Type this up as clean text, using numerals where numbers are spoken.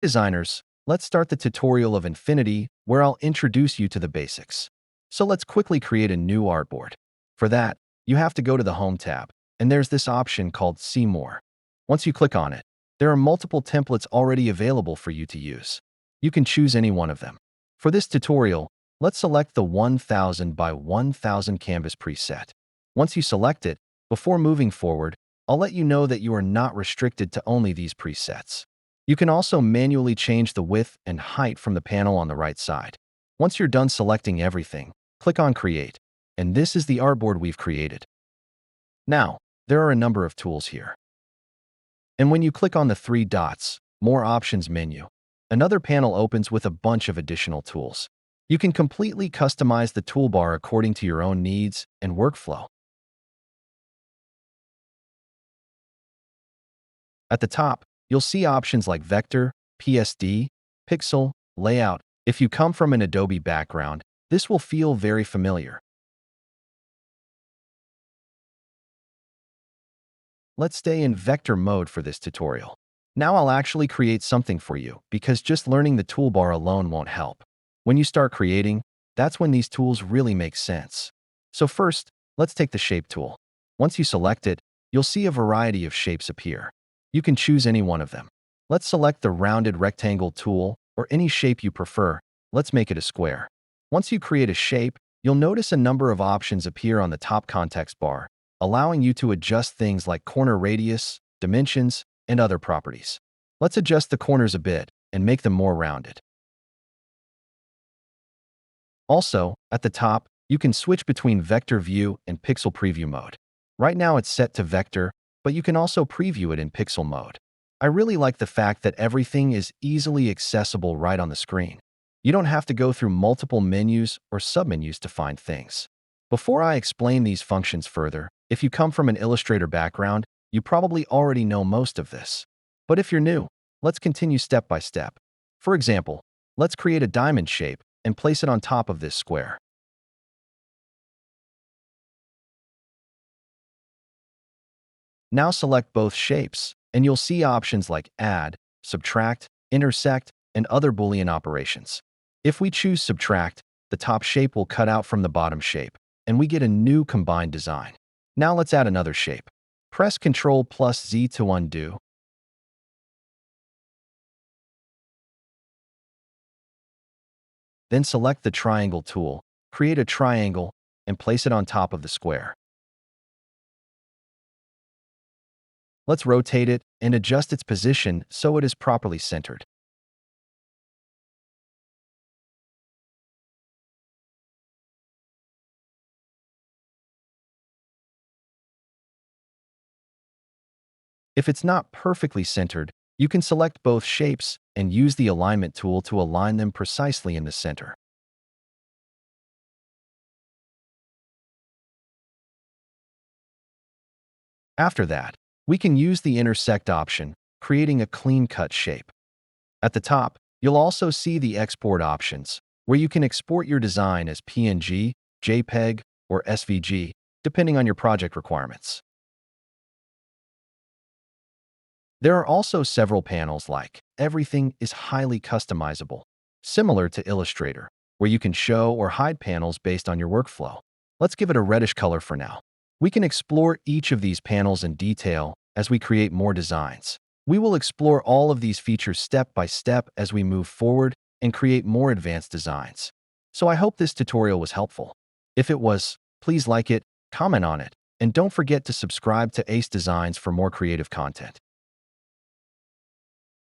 Designers, let's start the tutorial of Infinity, where I'll introduce you to the basics. So let's quickly create a new artboard. For that, you have to go to the Home tab, and there's this option called See More. Once you click on it, there are multiple templates already available for you to use. You can choose any one of them. For this tutorial, let's select the 1000 by 1000 canvas preset. Once you select it, before moving forward, I'll let you know that you are not restricted to only these presets. You can also manually change the width and height from the panel on the right side. Once you're done selecting everything, click on Create, and this is the artboard we've created. Now, there are a number of tools here. And when you click on the three dots, More Options menu, another panel opens with a bunch of additional tools. You can completely customize the toolbar according to your own needs and workflow. At the top, you'll see options like Vector, PSD, Pixel, Layout. If you come from an Adobe background, this will feel very familiar. Let's stay in vector mode for this tutorial. Now I'll actually create something for you, because just learning the toolbar alone won't help. When you start creating, that's when these tools really make sense. So first, let's take the Shape tool. Once you select it, you'll see a variety of shapes appear. You can choose any one of them. Let's select the rounded rectangle tool, or any shape you prefer. Let's make it a square. Once you create a shape, you'll notice a number of options appear on the top context bar, allowing you to adjust things like corner radius, dimensions, and other properties. Let's adjust the corners a bit and make them more rounded. Also, at the top, you can switch between vector view and pixel preview mode. Right now it's set to vector, but you can also preview it in pixel mode. I really like the fact that everything is easily accessible right on the screen. You don't have to go through multiple menus or submenus to find things. Before I explain these functions further, if you come from an Illustrator background, you probably already know most of this. But if you're new, let's continue step by step. For example, let's create a diamond shape and place it on top of this square. Now select both shapes, and you'll see options like Add, Subtract, Intersect, and other Boolean operations. If we choose Subtract, the top shape will cut out from the bottom shape, and we get a new combined design. Now let's add another shape. Press Ctrl+Z to undo. Then select the Triangle tool, create a triangle, and place it on top of the square. Let's rotate it and adjust its position so it is properly centered. If it's not perfectly centered, you can select both shapes and use the Alignment tool to align them precisely in the center. After that, we can use the Intersect option, creating a clean-cut shape. At the top, you'll also see the Export options, where you can export your design as PNG, JPEG, or SVG, depending on your project requirements. There are also several panels like Everything is highly customizable, similar to Illustrator, where you can show or hide panels based on your workflow. Let's give it a reddish color for now. We can explore each of these panels in detail as we create more designs. We will explore all of these features step by step as we move forward and create more advanced designs. So I hope this tutorial was helpful. If it was, please like it, comment on it, and don't forget to subscribe to Ace Designs for more creative content.